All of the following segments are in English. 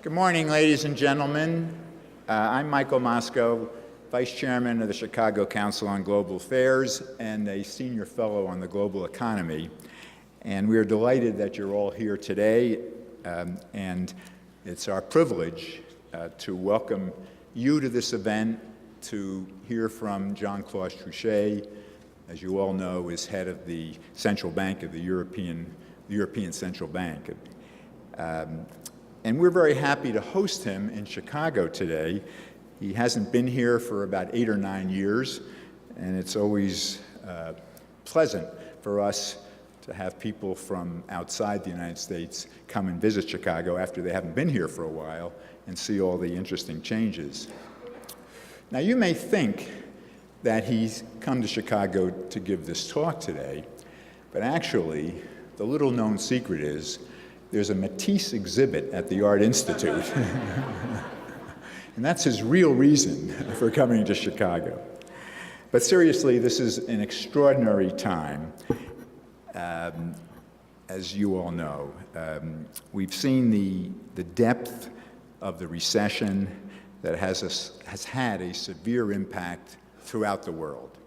Good morning, ladies and gentlemen. I'm Michael Moskow, Vice Chairman of the Chicago Council on Global Affairs and a Senior Fellow on the Global Economy. And we are delighted that you're all here today, and it's our privilege to welcome you to this event to hear from Jean-Claude Trichet, as you all know, is head of the Central Bank of the European Central Bank. And we're very happy to host him in Chicago today. He hasn't been here for about 8 or 9 years, and it's always pleasant for us to have people from outside the United States come and visit Chicago after they haven't been here for a while and see all the interesting changes. Now, you may think that he's come to Chicago to give this talk today, but actually, the little-known secret is there's a Matisse exhibit at the Art Institute. And that's his real reason for coming to Chicago. But seriously, this is an extraordinary time, as you all know. We've seen the depth of the recession that has had a severe impact throughout the world.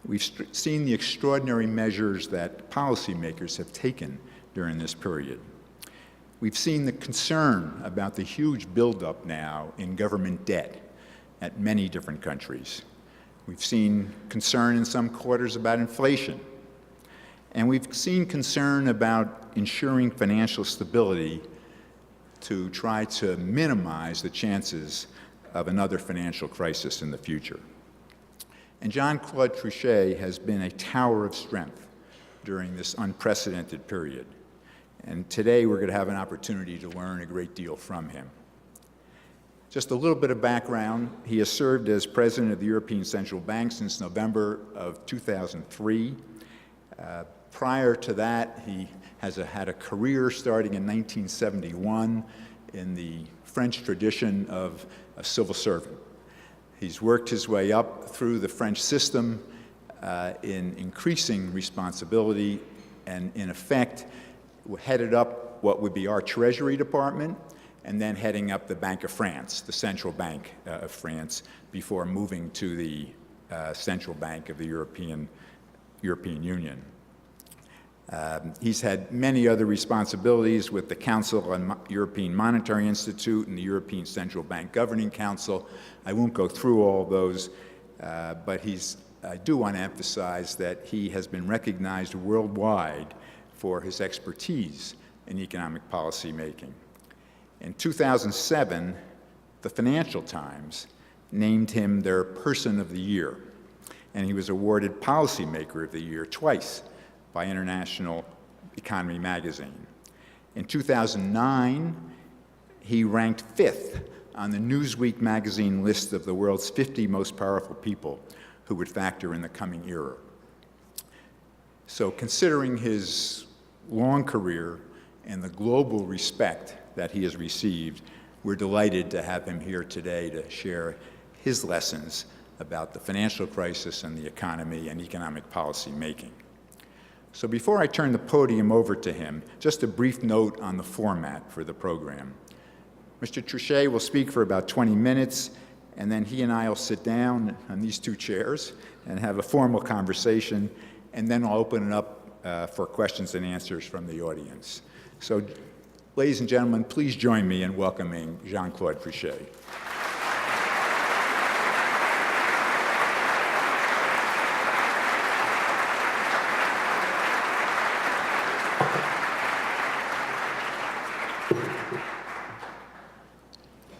We've seen the extraordinary measures that policymakers have taken during this period. We've seen the concern about the huge buildup now in government debt at many different countries. We've seen concern in some quarters about inflation. And we've seen concern about ensuring financial stability to try to minimize the chances of another financial crisis in the future. And Jean-Claude Trichet has been a tower of strength during this unprecedented period. And today we're going to have an opportunity to learn a great deal from him. Just a little bit of background. He has served as president of the European Central Bank since November of 2003. Prior to that, he has had a career starting in 1971 in the French tradition of a civil servant. He's worked his way up through the French system in increasing responsibility and, in effect, headed up what would be our Treasury Department, and then heading up the Bank of France, the Central Bank of France, before moving to the Central Bank of the European Union. He's had many other responsibilities with the Council on European Monetary Institute and the European Central Bank Governing Council. I won't go through all those, but I do want to emphasize that he has been recognized worldwide for his expertise in economic policy making. In 2007, the Financial Times named him their Person of the Year, and he was awarded Policymaker of the Year twice by International Economy magazine. In 2009, he ranked 5th on the Newsweek magazine list of the world's 50 most powerful people who would factor in the coming era. So considering his long career and the global respect that he has received, we're delighted to have him here today to share his lessons about the financial crisis and the economy and economic policy making. So before I turn the podium over to him, just a brief note on the format for the program. Mr. Trichet will speak for about 20 minutes, and then he and I will sit down on these 2 chairs and have a formal conversation, and then I'll open it up for questions and answers from the audience. So, ladies and gentlemen, please join me in welcoming Jean-Claude Trichet.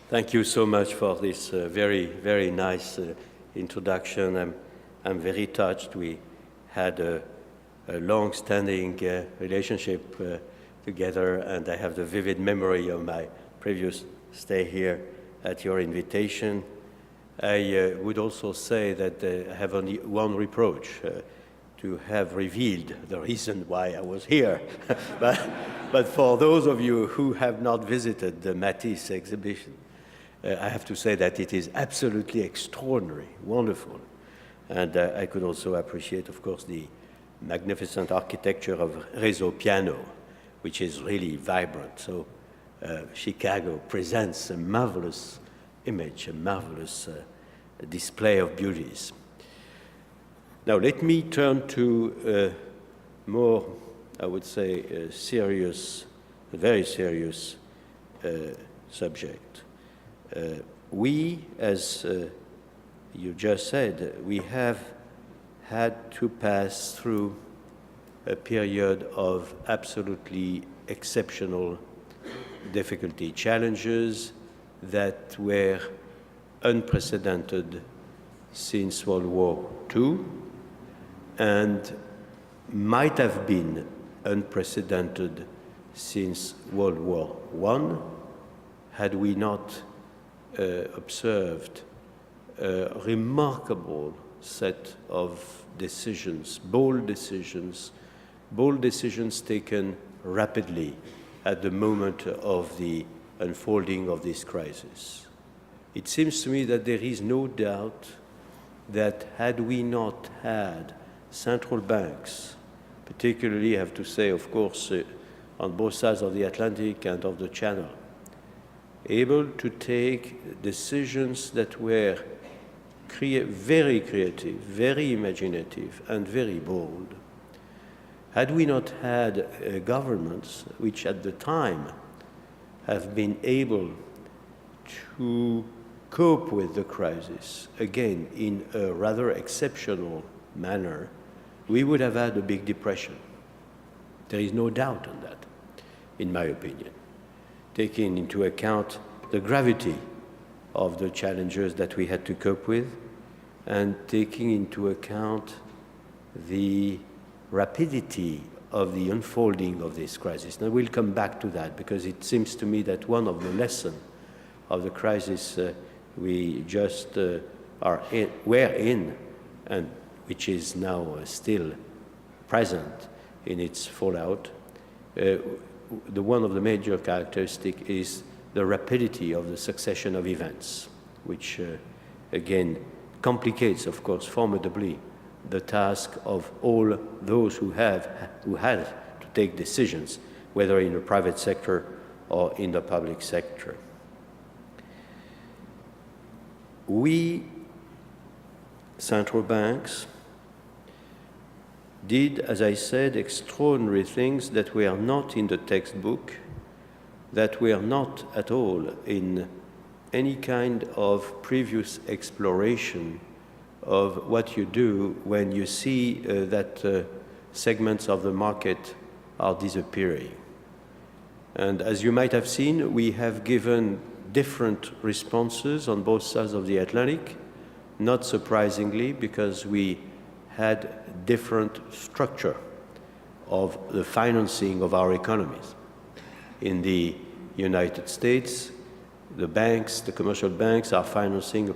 Thank you so much for this very, very nice introduction. I'm very touched. We had a long-standing relationship together, and I have the vivid memory of my previous stay here at your invitation. I would also say that I have only one reproach, to have revealed the reason why I was here. but for those of you who have not visited the Matisse exhibition, I have to say that it is absolutely extraordinary, wonderful. And I could also appreciate, of course, the magnificent architecture of Réseau Piano, which is really vibrant. So Chicago presents a marvelous image, a marvelous display of beauties. Now, let me turn to a more, I would say, serious, a very serious subject. We, as you just said, we have had to pass through a period of absolutely exceptional difficulty, challenges that were unprecedented since World War II and might have been unprecedented since World War I had we not observed a remarkable set of decisions, bold decisions taken rapidly at the moment of the unfolding of this crisis. It seems to me that there is no doubt that had we not had central banks, particularly, I have to say, of course, on both sides of the Atlantic and of the Channel, able to take decisions that were very creative, very imaginative, and very bold. Had we not had governments which at the time have been able to cope with the crisis, again, in a rather exceptional manner, we would have had a big depression. There is no doubt on that, in my opinion, taking into account the gravity of the challenges that we had to cope with and taking into account the rapidity of the unfolding of this crisis. Now, we'll come back to that because it seems to me that one of the lessons of the crisis we just were in, and which is now still present in its fallout, one of the major characteristics is the rapidity of the succession of events, which again complicates, of course, formidably the task of all those who had to take decisions, whether in the private sector or in the public sector. We, central banks, did, as I said, extraordinary things that were not in the textbook, that were not at all in any kind of previous exploration of what you do when you see that segments of the market are disappearing. And as you might have seen, we have given different responses on both sides of the Atlantic, not surprisingly, because we had different structure of the financing of our economies. In the United States, the banks, the commercial banks, are financing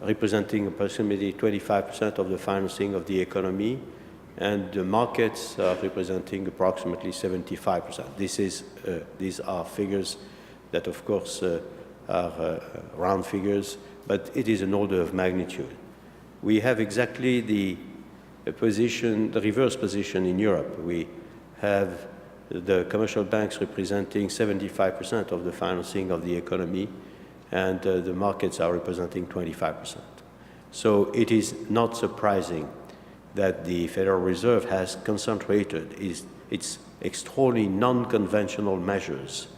representing approximately 25% of the financing of the economy, and the markets are representing approximately 75%. These are figures that, of course, are round figures, but it is an order of magnitude. We have exactly the reverse position in Europe. We have the commercial banks representing 75% of the financing of the economy, and the markets are representing 25%. So it is not surprising that the Federal Reserve has concentrated its extraordinary non-conventional measures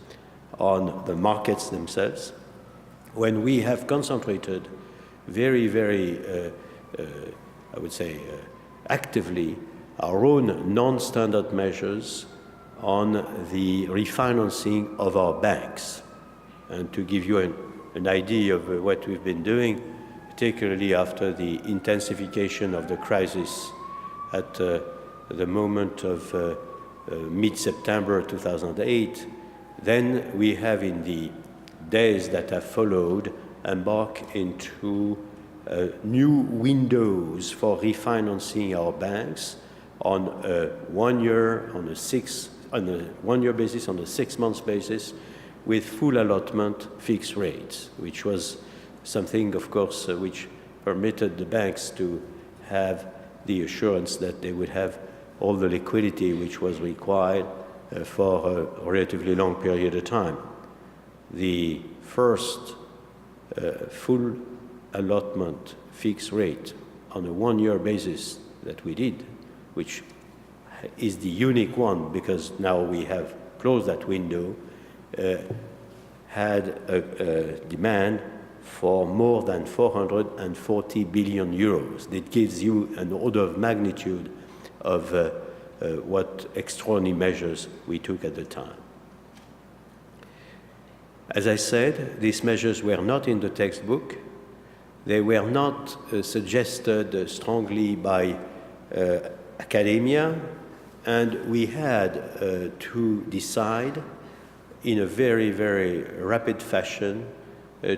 on the markets themselves, when we have concentrated very, I would say, actively our own non-standard measures on the refinancing of our banks. And to give you an idea of what we've been doing, particularly after the intensification of the crisis at the moment of mid-September 2008, then we have in the days that have followed embarked into new windows for refinancing our banks on a 1 year, on a 1 year basis, on a 6 months basis, with full allotment fixed rates, which was something, of course, which permitted the banks to have the assurance that they would have all the liquidity which was required for a relatively long period of time. The first full allotment fixed rate on a one-year basis that we did, which is the unique one because now we have closed that window, had a demand for more than 440 billion euros. That gives you an order of magnitude of what extraordinary measures we took at the time. As I said, these measures were not in the textbook. They were not suggested strongly by academia, and we had to decide in a very, very rapid fashion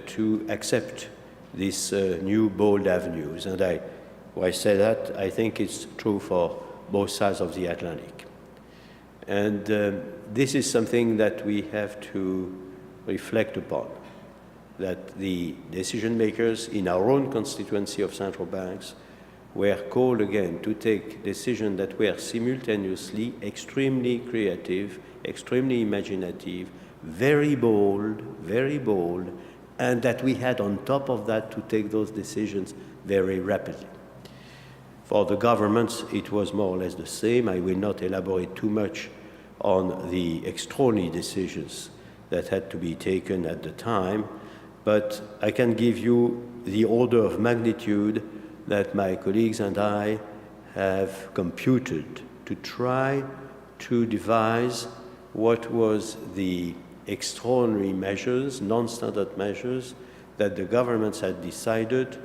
to accept these new bold avenues. And when I say that, I think it's true for both sides of the Atlantic. And this is something that we have to reflect upon, that the decision makers in our own constituency of central banks were called again to take decisions that were simultaneously extremely creative, extremely imaginative, very bold, and that we had on top of that to take those decisions very rapidly. For the governments, it was more or less the same. I will not elaborate too much on the extraordinary decisions that had to be taken at the time, but I can give you the order of magnitude that my colleagues and I have computed to try to devise what was the extraordinary measures, non-standard measures, that the governments had decided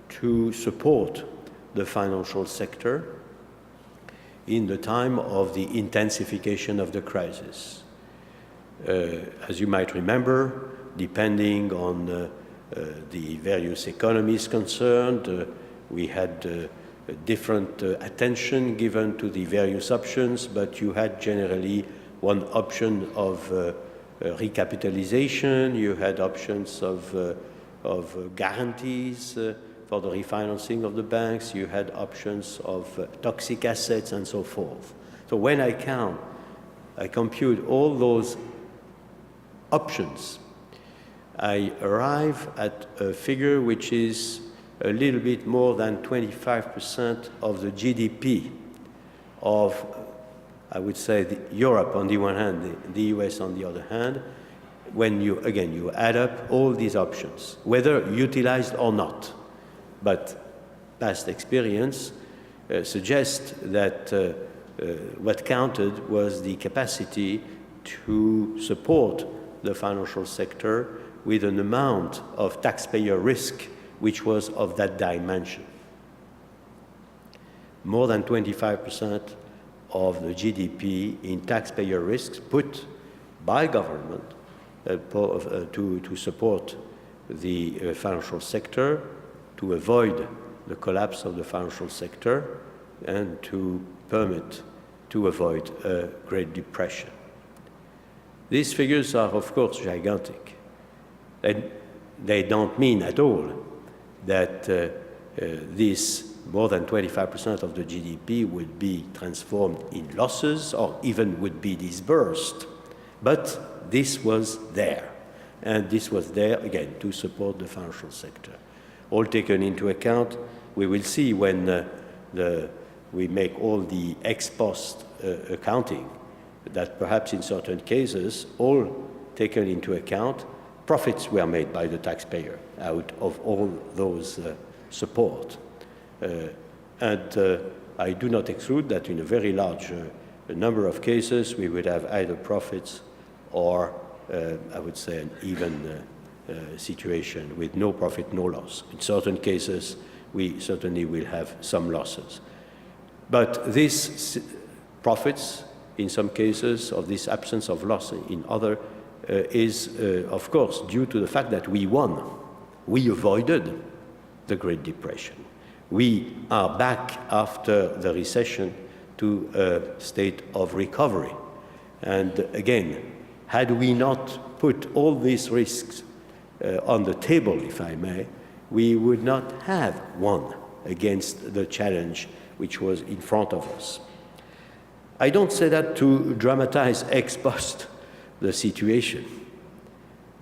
to support the financial sector in the time of the intensification of the crisis. As you might remember, depending on the various economies concerned, we had different attention given to the various options, but you had generally one option of recapitalization, you had options of guarantees for the refinancing of the banks, you had options of toxic assets and so forth. So when I compute all those options, I arrive at a figure which is a little bit more than 25% of the GDP of, I would say, Europe on the one hand, the US on the other hand, when you add up all these options, whether utilized or not. But past experience suggests that what counted was the capacity to support the financial sector with an amount of taxpayer risk which was of that dimension. More than 25% of the GDP in taxpayer risks put by government to support the financial sector, to avoid the collapse of the financial sector, and to avoid a Great Depression. These figures are, of course, gigantic. They don't mean at all that this more than 25% of the GDP would be transformed in losses or even would be disbursed. But this was there. And this was there, again, to support the financial sector. All taken into account, we will see when we make all the ex post accounting, that perhaps in certain cases, all taken into account, profits were made by the taxpayer out of all those support. And I do not exclude that in a very large number of cases, we would have either profits or, I would say, an even situation with no profit, no loss. In certain cases, we certainly will have some losses. But these profits, in some cases, or this absence of loss in other, is, of course, due to the fact that we won. We avoided the Great Depression. We are back after the recession to a state of recovery. And again, had we not put all these risks on the table, if I may, we would not have won against the challenge which was in front of us. I don't say that to dramatize ex post the situation.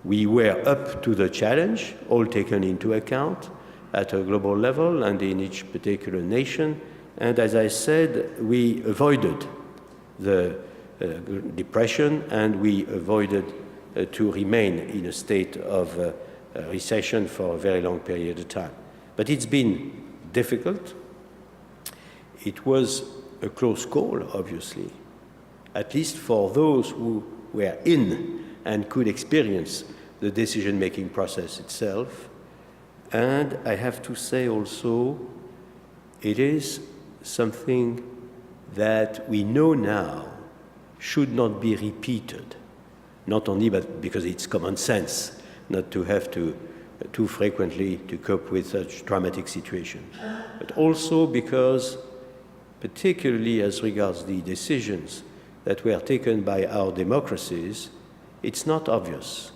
We were up to the challenge, all taken into account at a global level and in each particular nation. And as I said, we avoided the depression, and we avoided to remain in a state of recession for a very long period of time. But it's been difficult. It was a close call, obviously, at least for those who were in and could experience the decision-making process itself. And I have to say also, it is something that we know now should not be repeated, not only but because it's common sense not to have to too frequently to cope with such dramatic situations, but also because, particularly as regards the decisions that were taken by our democracies, it's not obvious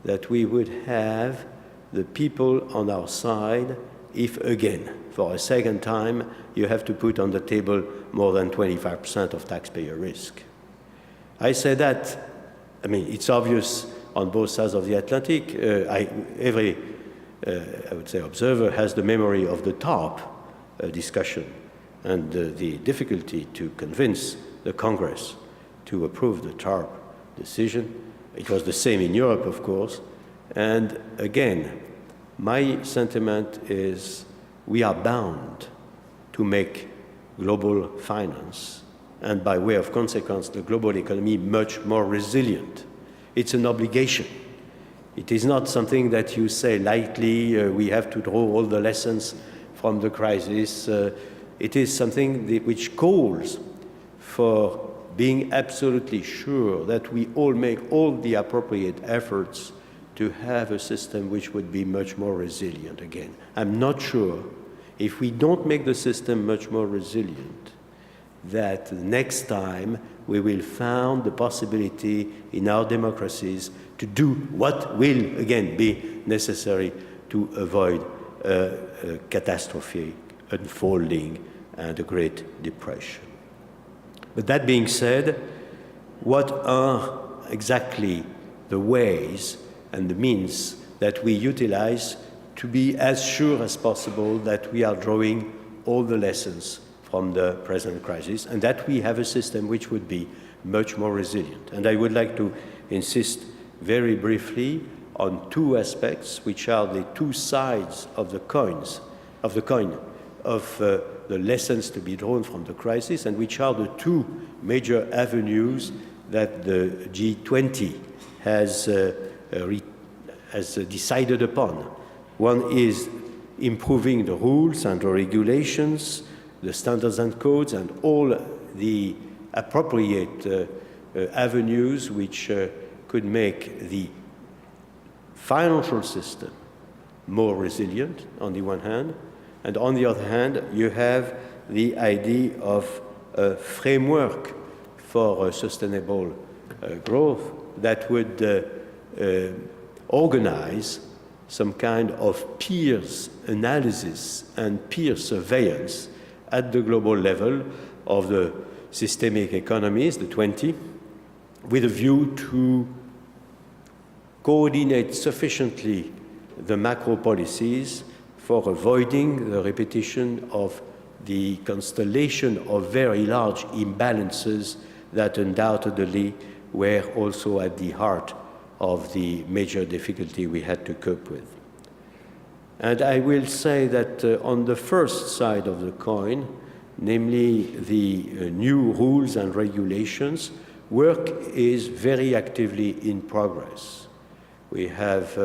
that we would have the people on our side if, again, for a second time, you have to put on the table more than 25% of taxpayer risk. I say that, I mean, it's obvious on both sides of the Atlantic. Every, I would say, observer has the memory of the TARP discussion and the difficulty to convince the Congress to approve the TARP decision. It was the same in Europe, of course. And again, my sentiment is we are bound to make global finance, and by way of consequence, the global economy much more resilient. It's an obligation. It is not something that you say lightly, we have to draw all the lessons from the crisis. It is something which calls for being absolutely sure that we all make all the appropriate efforts to have a system which would be much more resilient again. I'm not sure if we don't make the system much more resilient, that next time we will find the possibility in our democracies to do what will, again, be necessary to avoid a catastrophic unfolding and a Great Depression. But that being said, what are exactly the ways and the means that we utilize to be as sure as possible that we are drawing all the lessons from the present crisis and that we have a system which would be much more resilient? And I would like to insist very briefly on two aspects which are the two sides of the coin of the lessons to be drawn from the crisis, and which are the two major avenues that the G20 has decided upon. One is improving the rules and the regulations, the standards and codes, and all the appropriate avenues which could make the financial system more resilient on the one hand, and on the other hand, you have the idea of a framework for sustainable growth that would organize some kind of peers analysis and peer surveillance at the global level of the systemic economies, the 20, with a view to coordinate sufficiently the macro policies for avoiding the repetition of the constellation of very large imbalances that undoubtedly were also at the heart of the major difficulty we had to cope with. And I will say that on the first side of the coin, namely the new rules and regulations, work is very actively in progress. We have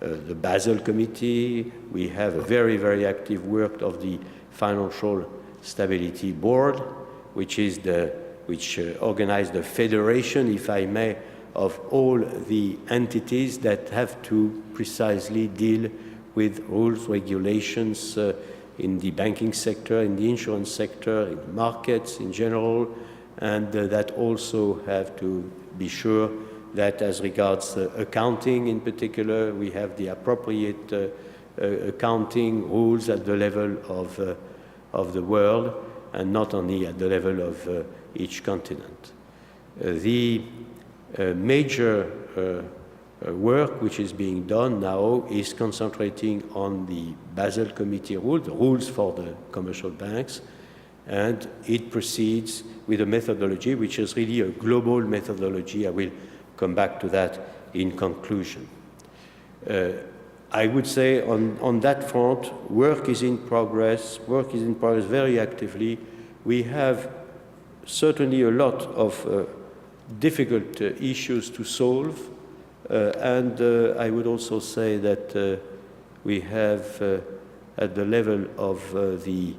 the Basel Committee, we have a very, very active work of the Financial Stability Board, which organizes the federation, if I may, of all the entities that have to precisely deal with rules, regulations in the banking sector, in the insurance sector, in markets in general, and that also have to be sure that as regards accounting in particular, we have the appropriate accounting rules at the level of the world, and not only at the level of each continent. The major work which is being done now is concentrating on the Basel Committee rule, the rules for the commercial banks, and it proceeds with a methodology which is really a global methodology. I will come back to that in conclusion. I would say on that front, work is in progress very actively. We have certainly a lot of difficult issues to solve, and I would also say that we have at the level of the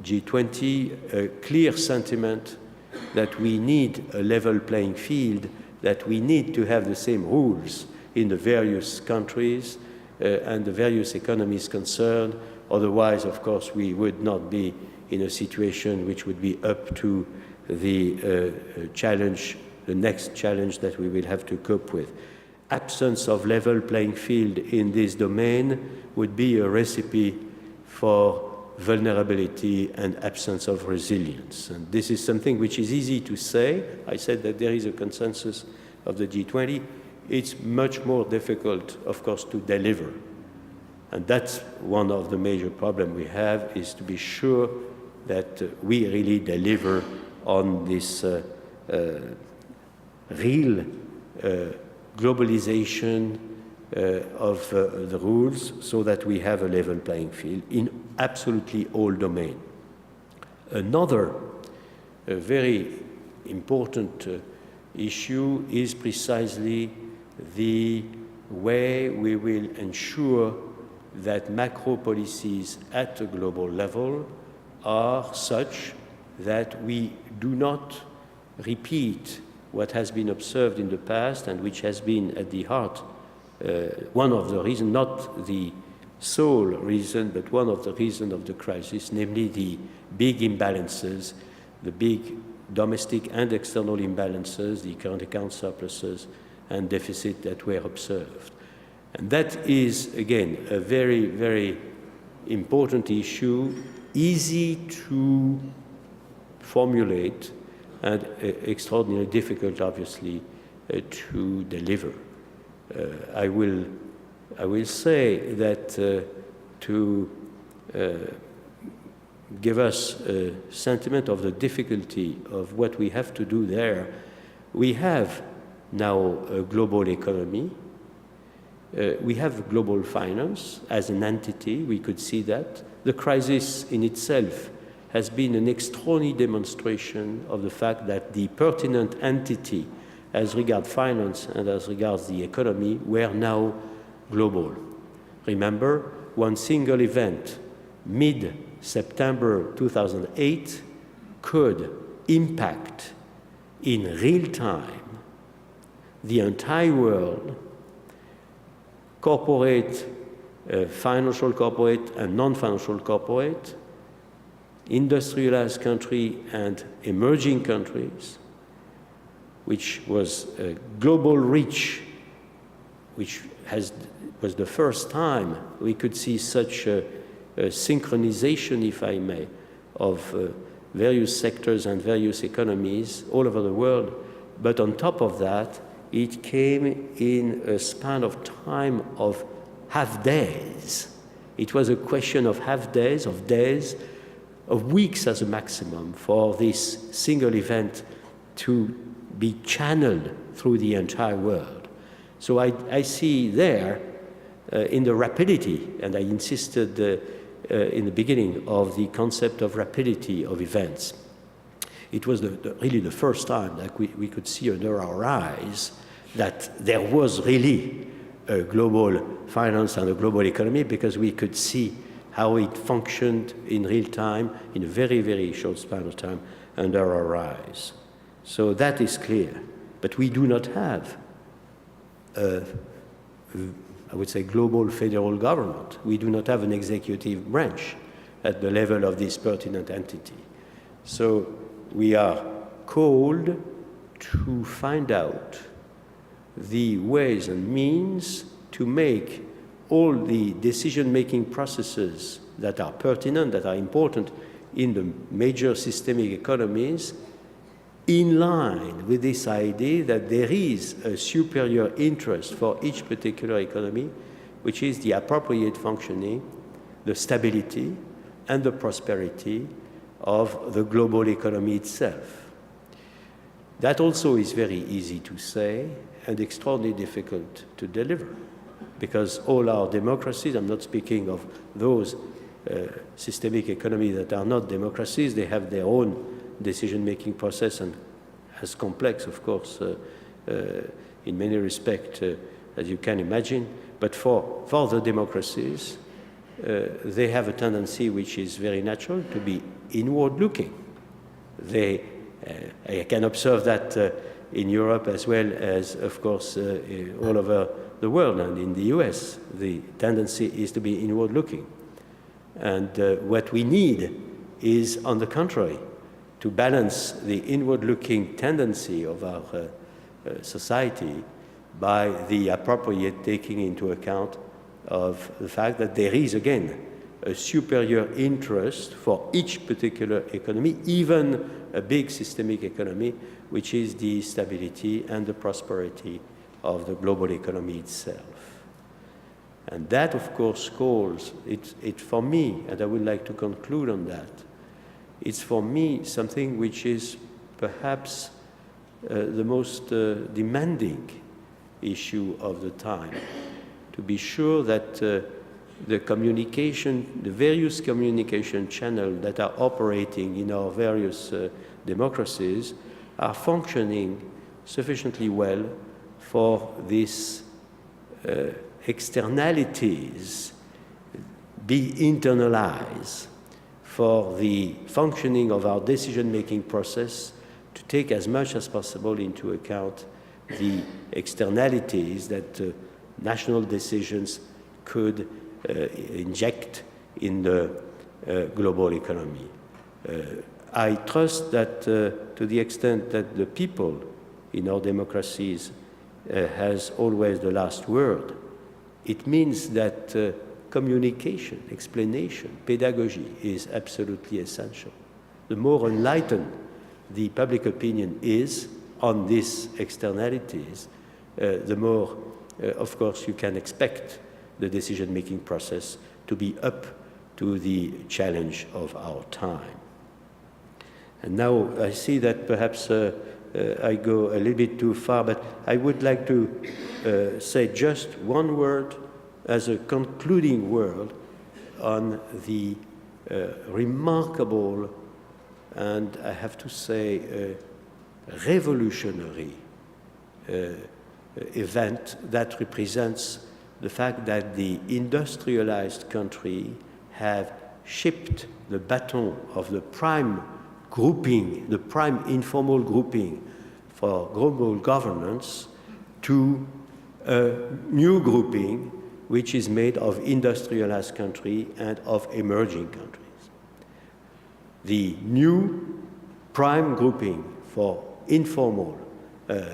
G20 a clear sentiment that we need a level playing field, that we need to have the same rules in the various countries and the various economies concerned. Otherwise, of course, we would not be in a situation which would be up to the challenge, the next challenge that we will have to cope with. Absence of level playing field in this domain would be a recipe for vulnerability and absence of resilience. And this is something which is easy to say. I said that there is a consensus of the G20. It's much more difficult, of course, to deliver. And that's one of the major problems we have, is to be sure that we really deliver on this real globalization of the rules, so that we have a level playing field in absolutely all domains. Another very important issue is precisely the way we will ensure that macro policies at a global level are such that we do not repeat what has been observed in the past and which has been at the heart, one of the reasons, not the sole reason, but one of the reasons of the crisis, namely the big imbalances, the big domestic and external imbalances, the current account surpluses and deficit that were observed. And that is, again, a very, very important issue, easy to formulate and extraordinarily difficult, obviously, to deliver. I will say that to give us a sentiment of the difficulty of what we have to do there, we have now a global economy. We have global finance as an entity. We could see that. The crisis in itself has been an extraordinary demonstration of the fact that the pertinent entity as regards finance and as regards the economy were now global. Remember, one single event, mid-September 2008, could impact in real time the entire world, corporate, financial corporate and non-financial corporate, industrialized country and emerging countries, which was a global reach, which was the first time we could see such a synchronization, if I may, of various sectors and various economies all over the world. But on top of that, it came in a span of time of half days. It was a question of half days, of weeks as a maximum for this single event to be channeled through the entire world. So I see there in the rapidity, and I insisted in the beginning of the concept of rapidity of events. It was really the first time that we could see under our eyes that there was really a global finance and a global economy, because we could see how it functioned in real time in a very, very short span of time under our eyes. So that is clear. But we do not have I would say, global federal government. We do not have an executive branch at the level of this pertinent entity. So we are called to find out the ways and means to make all the decision-making processes that are pertinent, that are important in the major systemic economies, in line with this idea that there is a superior interest for each particular economy, which is the appropriate functioning, the stability, and the prosperity of the global economy itself. That also is very easy to say and extraordinarily difficult to deliver, because all our democracies, I'm not speaking of those systemic economies that are not democracies, they have their own decision-making process, and as complex, of course, in many respects, as you can imagine. But for the democracies, they have a tendency, which is very natural, to be inward-looking. I can observe that in Europe as well as, of course, all over the world, and in the US, the tendency is to be inward-looking. And what we need is, on the contrary, to balance the inward-looking tendency of our society by the appropriate taking into account of the fact that there is, again, a superior interest for each particular economy, even a big systemic economy, which is the stability and the prosperity of the global economy itself. And that, of course, calls, it for me, and I would like to conclude on that, it's for me something which is perhaps the most demanding issue of the time, to be sure that the communication, the various communication channels that are operating in our various democracies are functioning sufficiently well for these externalities be internalized, for the functioning of our decision-making process to take as much as possible into account the externalities that national decisions could inject in the global economy. I trust that to the extent that the people in our democracies has always the last word, it means that communication, explanation, pedagogy is absolutely essential. The more enlightened the public opinion is on these externalities, the more, of course, you can expect the decision-making process to be up to the challenge of our time. And now I see that perhaps I go a little bit too far, but I would like to say just one word as a concluding word on the remarkable and, I have to say, revolutionary event that represents the fact that the industrialized country have shipped the baton of the prime grouping, the prime informal grouping for global governance to a new grouping which is made of industrialized countries and of emerging countries. The new prime grouping for informal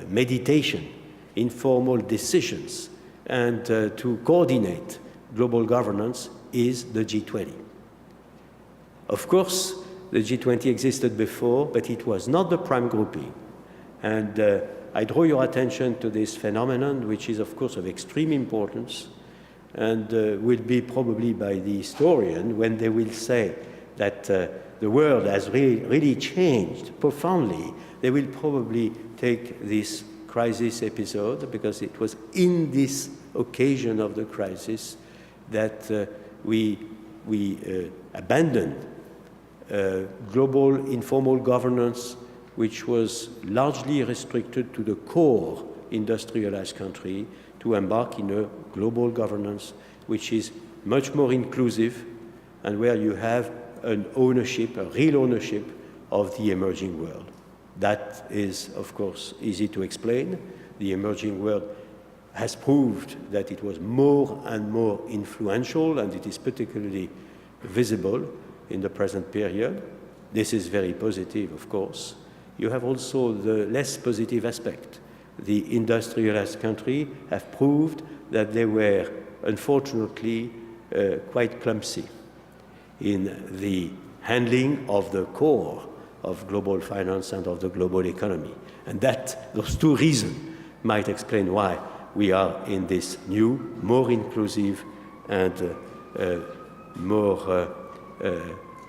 meditation, informal decisions, and to coordinate global governance is the G20. Of course, the G20 existed before, but it was not the prime grouping. And I draw your attention to this phenomenon, which is, of course, of extreme importance, and will be probably by the historian when they will say that the world has really changed profoundly. They will probably take this crisis episode, because it was in this occasion of the crisis that we abandoned global informal governance, which was largely restricted to the core industrialized country, to embark in a global governance which is much more inclusive and where you have an ownership, a real ownership of the emerging world. That is, of course, easy to explain. The emerging world has proved that it was more and more influential, and it is particularly visible in the present period. This is very positive, of course. You have also the less positive aspect. The industrialized countries have proved that they were, unfortunately, quite clumsy in the handling of the core of global finance and of the global economy. And those two reasons might explain why we are in this new, more inclusive and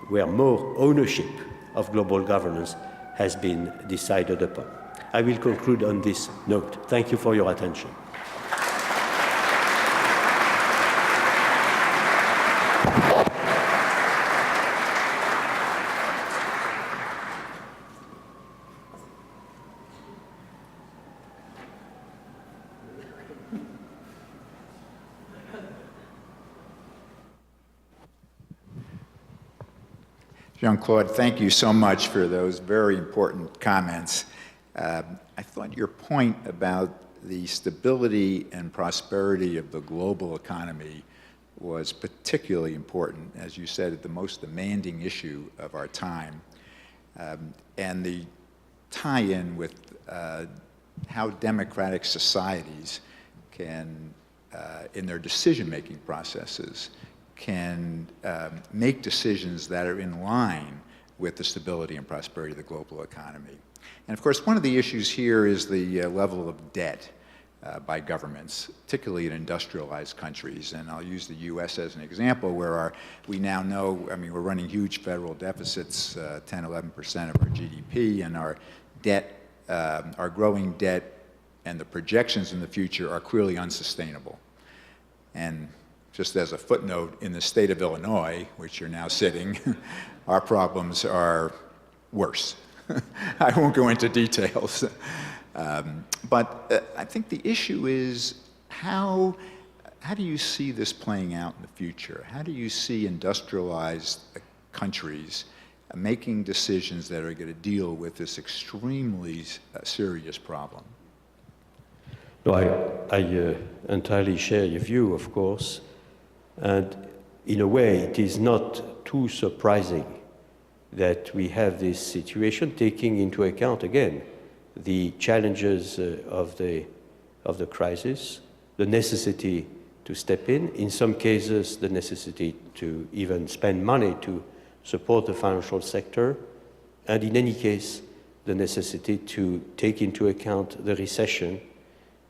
where more ownership of global governance has been decided upon. I will conclude on this note. Thank you for your attention. Jean-Claude, thank you so much for those very important comments. I thought your point about the stability and prosperity of the global economy was particularly important, as you said, the most demanding issue of our time. And the tie-in with how democratic societies can, in their decision-making processes, can make decisions that are in line with the stability and prosperity of the global economy. And of course, one of the issues here is the level of debt by governments, particularly in industrialized countries. And I'll use the US as an example where we now know, I mean, we're running huge federal deficits, 10, 11% of our GDP, and our debt, our growing debt and the projections in the future are clearly unsustainable. And just as a footnote, in the state of Illinois, which you're now sitting, our problems are worse. I won't go into details. But I think the issue is how do you see this playing out in the future? How do you see industrialized countries making decisions that are going to deal with this extremely serious problem? No, I entirely share your view, of course. And in a way, it is not too surprising that we have this situation, taking into account, again, the challenges of the crisis, the necessity to step in some cases, the necessity to even spend money to support the financial sector, and in any case, the necessity to take into account the recession,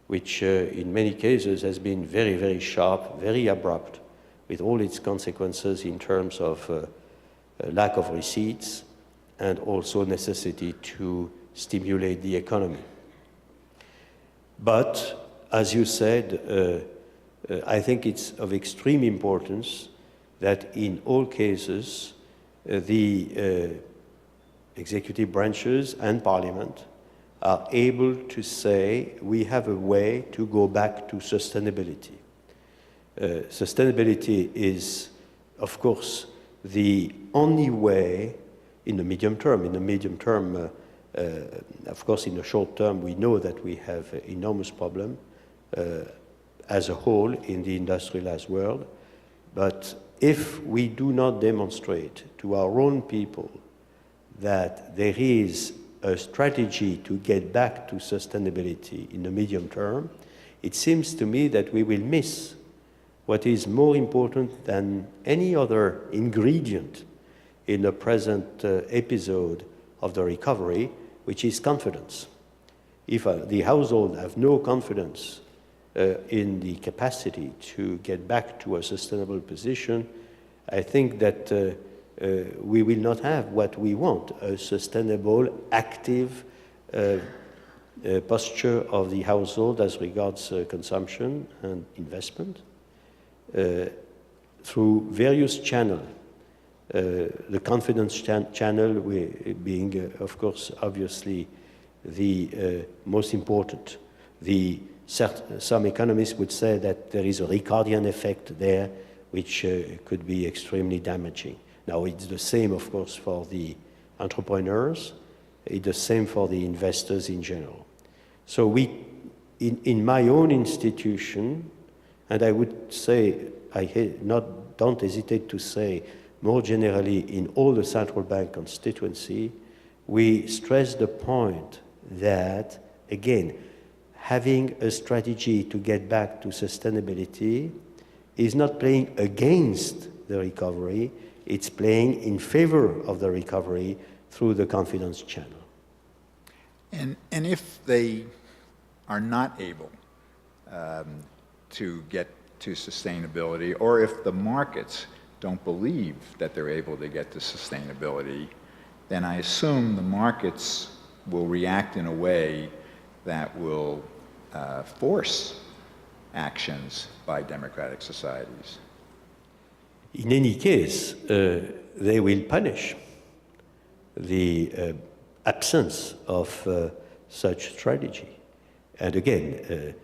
which in many cases has been very, very sharp, very abrupt, with all its consequences in terms of lack of receipts and also necessity to stimulate the economy. But, as you said, I think it's of extreme importance that in all cases the executive branches and Parliament are able to say we have a way to go back to sustainability. Sustainability is, of course, the only way in the medium term. In the medium term, of course, in the short term, we know that we have an enormous problem as a whole in the industrialized world. But if we do not demonstrate to our own people that there is a strategy to get back to sustainability in the medium term, it seems to me that we will miss what is more important than any other ingredient in the present episode of the recovery, which is confidence. If the household have no confidence in the capacity to get back to a sustainable position, I think that we will not have what we want, a sustainable, active posture of the household as regards consumption and investment. Through various channels, the confidence channel being, of course, obviously the most important. Some economists would say that there is a Ricardian effect there, which could be extremely damaging. Now, it's the same, of course, for the entrepreneurs. It's the same for the investors in general. So in my own institution, and I would say, don't hesitate to say, more generally in all the central bank constituency, we stress the point that, again, having a strategy to get back to sustainability is not playing against the recovery, it's playing in favor of the recovery through the confidence channel. And if they are not able to get to sustainability, or if the markets don't believe that they're able to get to sustainability, then I assume the markets will react in a way that will force actions by democratic societies. In any case, they will punish the absence of such strategy. And again,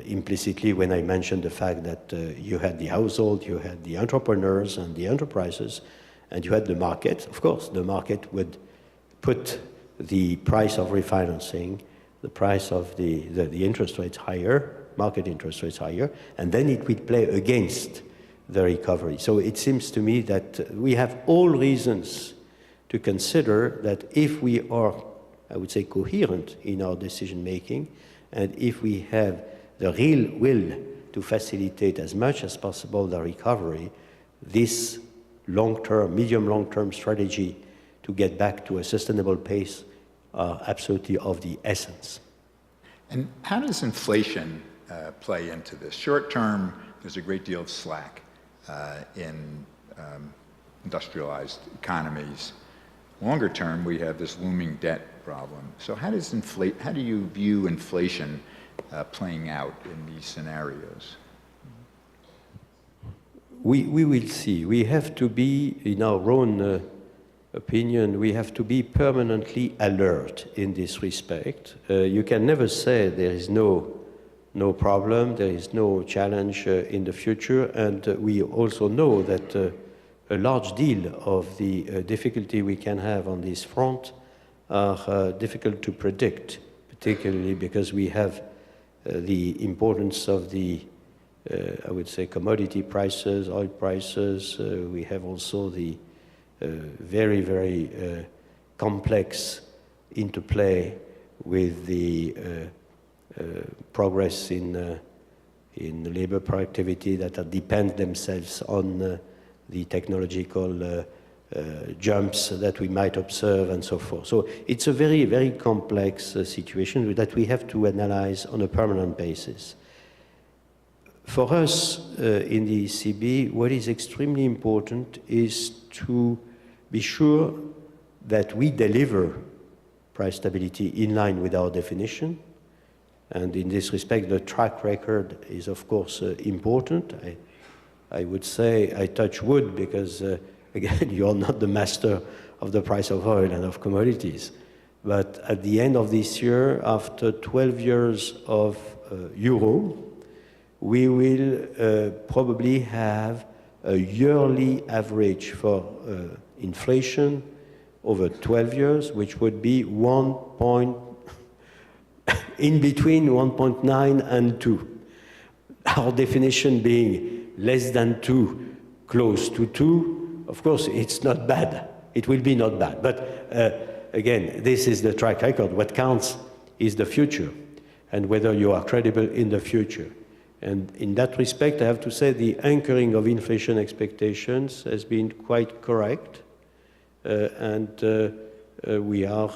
implicitly, when I mentioned the fact that you had the household, you had the entrepreneurs and the enterprises, and you had the market, of course, the market would put the price of refinancing, the price of the interest rates higher, market interest rates higher, and then it would play against the recovery. So it seems to me that we have all reasons to consider that if we are, I would say, coherent in our decision making, and if we have the real will to facilitate as much as possible the recovery, this long-term, medium-long-term strategy to get back to a sustainable pace are absolutely of the essence. And how does inflation play into this? Short term, there's a great deal of slack in industrialized economies. Longer term, we have this looming debt problem. So how do you view inflation playing out in these scenarios? We will see. We have to be, in our own opinion, we have to be permanently alert in this respect. You can never say there is no problem, there is no challenge in the future, and we also know that a large deal of the difficulty we can have on this front are difficult to predict, particularly because we have the importance of the, I would say, commodity prices, oil prices. We have also the very, very complex interplay with the progress in labor productivity that depend themselves on the technological jumps that we might observe and so forth. So it's a very, very complex situation that we have to analyze on a permanent basis. For us in the ECB, what is extremely important is to be sure that we deliver price stability in line with our definition. And in this respect, the track record is, of course, important. I would say I touch wood because, again, you're not the master of the price of oil and of commodities. But at the end of this year, after 12 years of euro, we will probably have a yearly average for inflation over 12 years, which would be in between 1.9 and 2. Our definition being less than 2, close to 2. Of course, it's not bad. It will be not bad. But again, this is the track record. What counts is the future and whether you are credible in the future. And in that respect, I have to say the anchoring of inflation expectations has been quite correct. We are,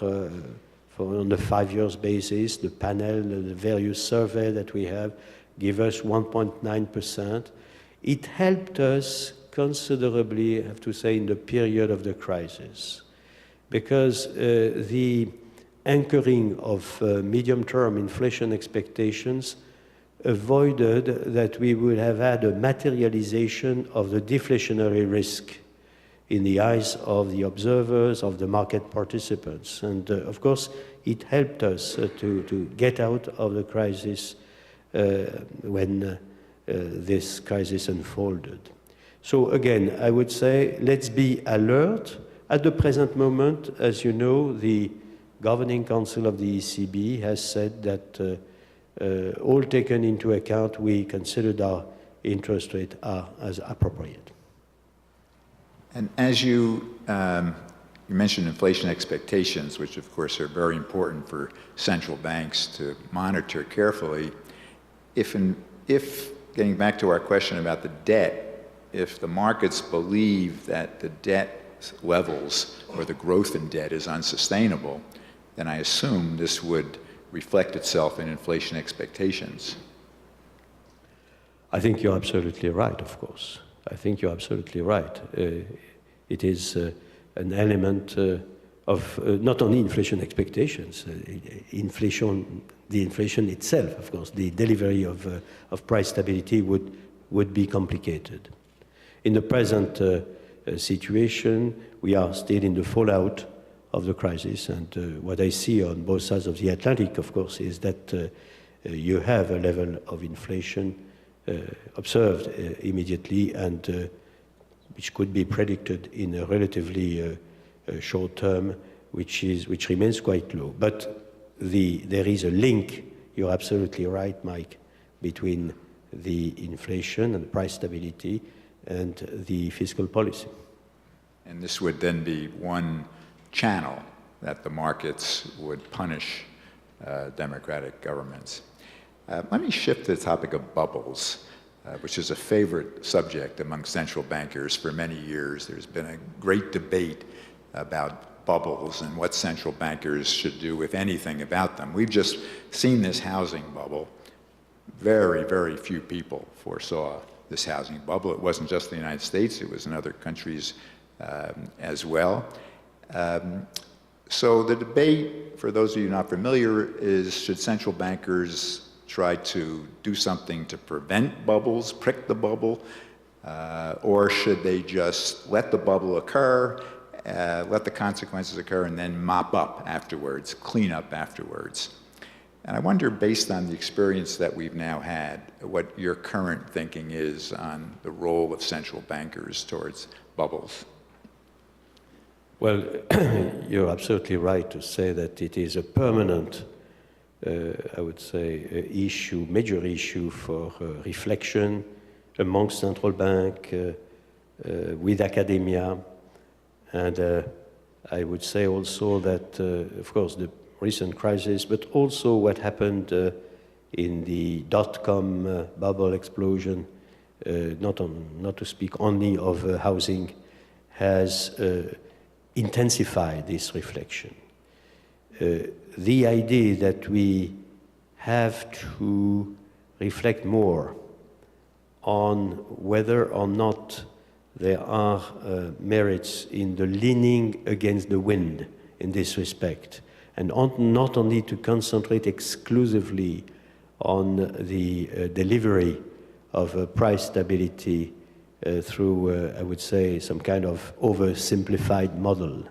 on a 5 years basis, the panel, the various surveys that we have give us 1.9%. It helped us considerably, I have to say, in the period of the crisis, because the anchoring of medium-term inflation expectations avoided that we would have had a materialization of the deflationary risk in the eyes of the observers, of the market participants. And of course, it helped us to get out of the crisis when this crisis unfolded. So again, I would say, let's be alert. At the present moment, as you know, the Governing Council of the ECB has said that all taken into account, we considered our interest rate as appropriate. And as you mentioned inflation expectations, which of course are very important for central banks to monitor carefully. If getting back to our question about the debt, if the markets believe that the debt levels or the growth in debt is unsustainable, then I assume this would reflect itself in inflation expectations. I think you're absolutely right, of course. I think you're absolutely right. It is an element of not only inflation expectations, the inflation itself, of course, the delivery of price stability would be complicated. In the present situation, we are still in the fallout of the crisis, and what I see on both sides of the Atlantic, of course, is that you have a level of inflation observed immediately and which could be predicted in a relatively short term, which remains quite low. But there is a link, you're absolutely right, Mike, between the inflation and price stability and the fiscal policy. And this would then be one channel that the markets would punish democratic governments. Let me shift to the topic of bubbles, which is a favorite subject among central bankers for many years. There's been a great debate about bubbles and what central bankers should do, if anything, about them. We've just seen this housing bubble. Very, very few people foresaw this housing bubble. It wasn't just the United States, it was in other countries as well. So the debate, for those of you not familiar, is should central bankers try to do something to prevent bubbles, prick the bubble, or should they just let the bubble occur, let the consequences occur, and then mop up afterwards, clean up afterwards? And I wonder, based on the experience that we've now had, what your current thinking is on the role of central bankers towards bubbles. Well, you're absolutely right to say that it is a permanent, I would say, major issue for reflection amongst central bank, with academia, and I would say also that, of course, the recent crisis, but also what happened in the dot-com bubble explosion, not to speak only of housing, has intensified this reflection. The idea that we have to reflect more on whether or not there are merits in the leaning against the wind in this respect, and not only to concentrate exclusively on the delivery of price stability through, I would say, some kind of oversimplified model,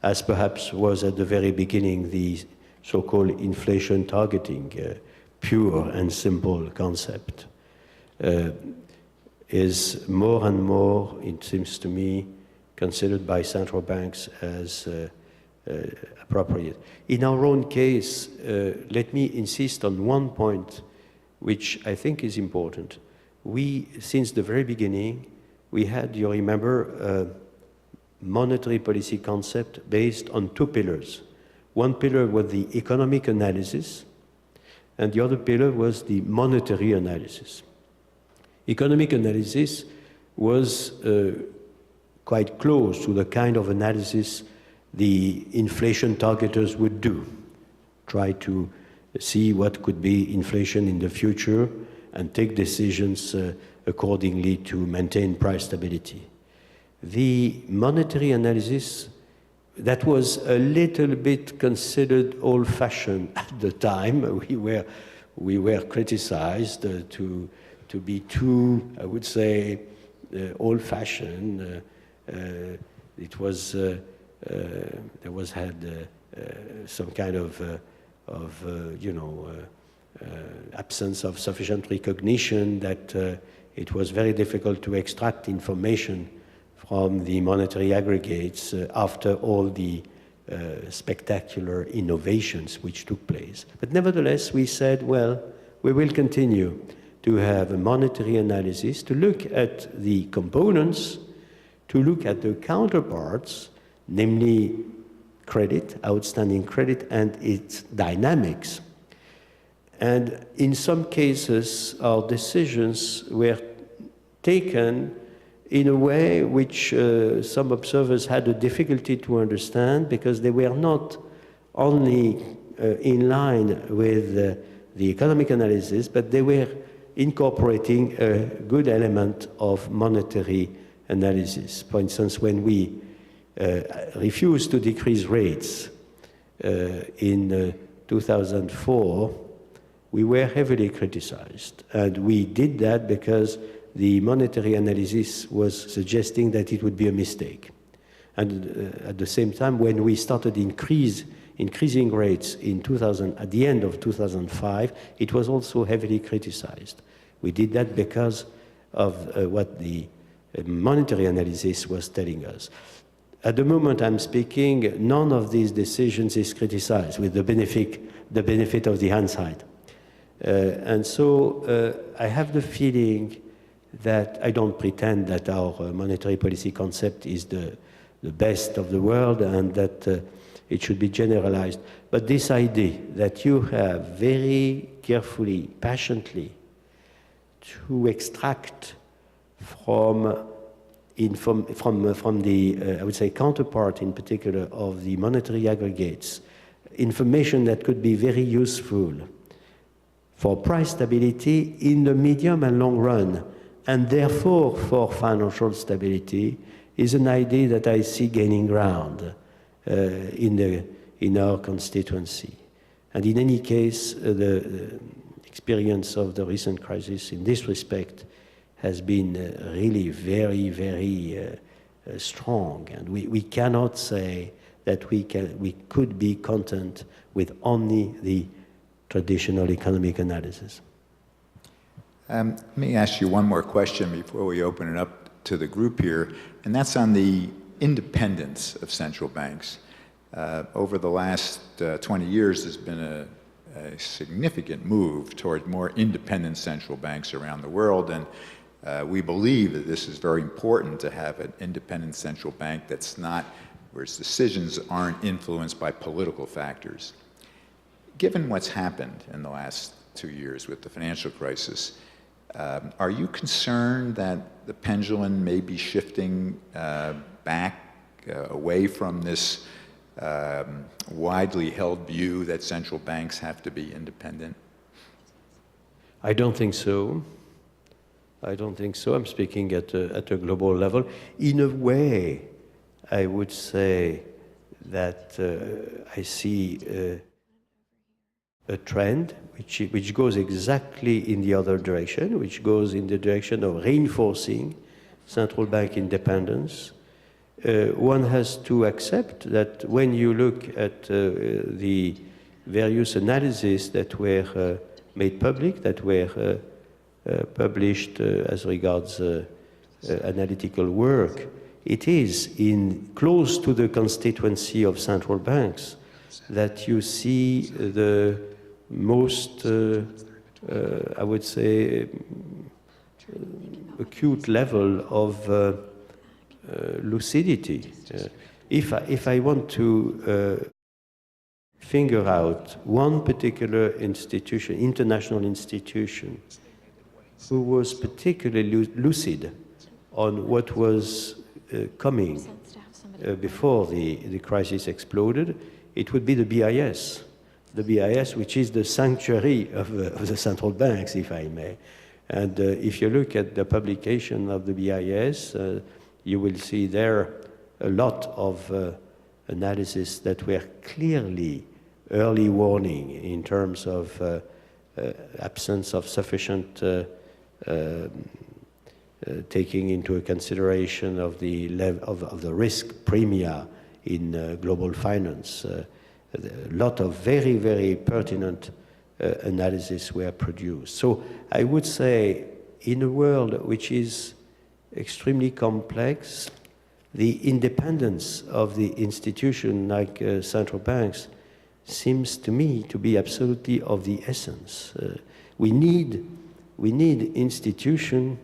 as perhaps was at the very beginning the so-called inflation targeting, pure and simple concept, is more and more, it seems to me, considered by central banks as appropriate. In our own case, let me insist on one point which I think is important. We, since the very beginning, we had, you remember, a monetary policy concept based on two pillars. One pillar was the economic analysis, and the other pillar was the monetary analysis. Economic analysis was quite close to the kind of analysis the inflation targeters would do, try to see what could be inflation in the future and take decisions accordingly to maintain price stability. The monetary analysis, that was a little bit considered old-fashioned at the time. We were criticized to be too, I would say, old-fashioned. It was had some kind of absence of sufficient recognition that it was very difficult to extract information from the monetary aggregates after all the spectacular innovations which took place. But nevertheless, we said, well, we will continue to have a monetary analysis, to look at the components, to look at the counterparts, namely credit, outstanding credit, and its dynamics. And in some cases, our decisions were taken in a way which some observers had a difficulty to understand, because they were not only in line with the economic analysis, but they were incorporating a good element of monetary analysis. For instance, when we refused to decrease rates in 2004, we were heavily criticized. And we did that because the monetary analysis was suggesting that it would be a mistake. And at the same time, when we started increasing rates at the end of 2005, it was also heavily criticized. We did that because of what the monetary analysis was telling us. At the moment I'm speaking, none of these decisions is criticized, with the benefit of the hindsight. And so I have the feeling that I don't pretend that our monetary policy concept is the best of the world and that it should be generalized. But this idea that you have very carefully, patiently, to extract from the, I would say, counterpart in particular of the monetary aggregates, information that could be very useful for price stability in the medium and long run, and therefore for financial stability, is an idea that I see gaining ground in our constituency. And in any case, the experience of the recent crisis in this respect has been really very, very strong. And we cannot say that we could be content with only the traditional economic analysis. Let me ask you one more question before we open it up to the group here, and that's on the independence of central banks. Over the last 20 years, there's been a significant move toward more independent central banks around the world, and we believe that this is very important to have an independent central bank that's not, where its decisions aren't influenced by political factors. Given what's happened in the last 2 years with the financial crisis, are you concerned that the pendulum may be shifting back away from this widely held view that central banks have to be independent? I don't think so. I don't think so. I'm speaking at a global level. In a way, I would say that I see a trend which goes exactly in the other direction, which goes in the direction of reinforcing central bank independence. One has to accept that when you look at the various analyses that were made public, that were published as regards analytical work, it is close to the constituency of central banks that you see the most, I would say, acute level of lucidity. If I want to finger out one particular institution, international institution, who was particularly lucid on what was coming before the crisis exploded, it would be the BIS. The BIS, which is the sanctuary of the central banks, if I may. And if you look at the publication of the BIS, you will see there a lot of analysis that were clearly early warning in terms of absence of sufficient taking into consideration of the risk premia in global finance. A lot of very, very pertinent analysis were produced. So I would say in a world which is extremely complex, the independence of the institution like central banks seems to me to be absolutely of the essence. We need institutions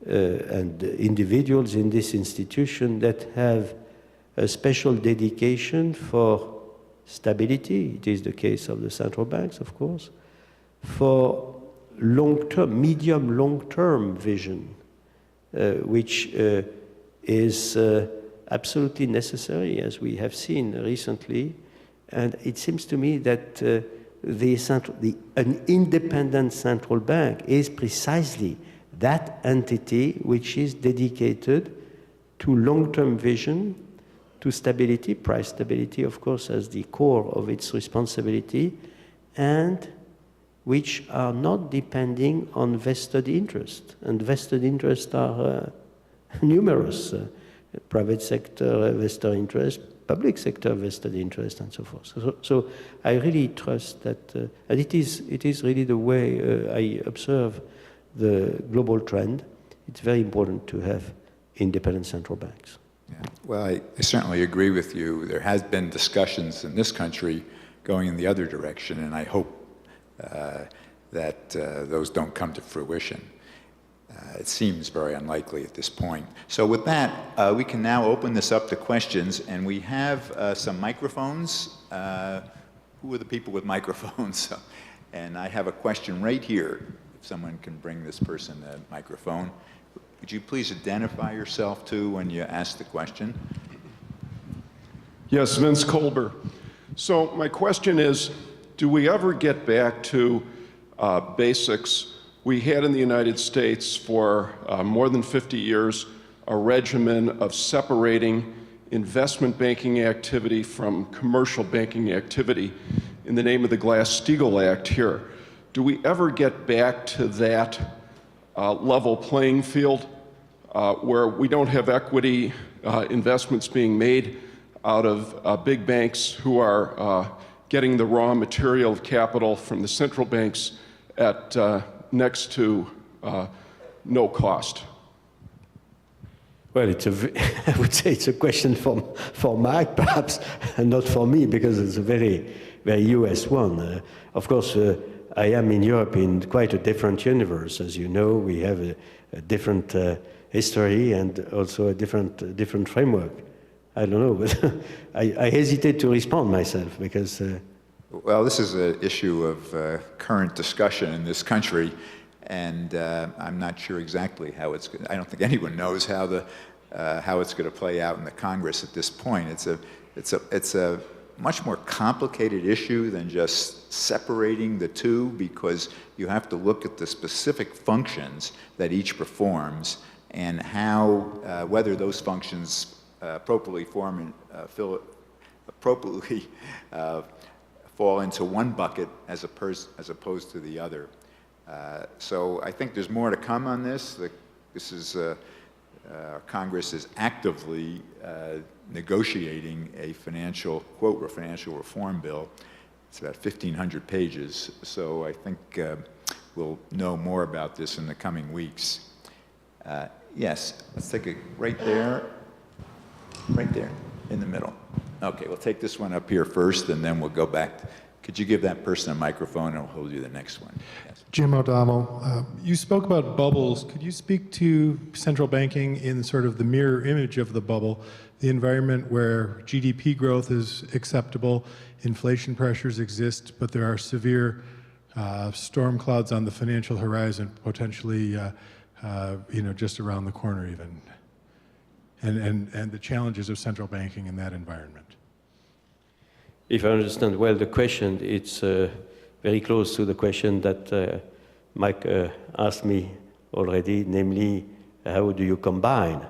and individuals in this institution that have a special dedication for stability. It is the case of the central banks, of course, for long-term, medium, long-term vision, which is absolutely necessary, as we have seen recently. And it seems to me that an independent central bank is precisely that entity which is dedicated to long-term vision, to stability, price stability, of course, as the core of its responsibility, and which are not depending on vested interest. And vested interests are numerous. Private sector vested interest, public sector vested interest, and so forth. So I really trust that, and it is really the way I observe the global trend. It's very important to have independent central banks. Yeah. Well, I certainly agree with you. There has been discussions in this country going in the other direction, and I hope that those don't come to fruition. It seems very unlikely at this point. So with that, we can now open this up to questions, and we have some microphones. Who are the people with microphones? And I have a question right here. If someone can bring this person a microphone. Would you please identify yourself, too, when you ask the question? Yes, Vince Colber. So my question is, do we ever get back to basics? We had in the United States for more than 50 years a regimen of separating investment banking activity from commercial banking activity in the name of the Glass-Steagall Act here. Do we ever get back to that level playing field where we don't have equity investments being made out of big banks who are getting the raw material of capital from the central banks at next to no cost? Well, I would say it's a question for Mike, perhaps, and not for me, because it's a very, very US one. Of course, I am in Europe in quite a different universe. As you know, we have a different history and also a different framework. I don't know, but I hesitate to respond myself because... Well, this is an issue of current discussion in this country, and I'm not sure exactly how it's going. I don't think anyone knows how it's going to play out in the Congress at this point. It's a much more complicated issue than just separating the two, because you have to look at the specific functions that each performs and how whether those functions appropriately fall into one bucket as opposed to the other. So I think there's more to come on this. Congress is actively negotiating a financial reform bill. It's about 1,500 pages. So I think we'll know more about this in the coming weeks. Yes, let's take it right there in the middle. Okay, we'll take this one up here first, and then we'll go back. Could you give that person a microphone, and I'll hold you the next one. Yes. Jim O'Donnell, you spoke about bubbles. Could you speak to central banking in sort of the mirror image of the bubble, the environment where GDP growth is acceptable, inflation pressures exist, but there are severe storm clouds on the financial horizon, potentially just around the corner even, and the challenges of central banking in that environment? If I understand well the question, it's very close to the question that Mike asked me already, namely, how do you combine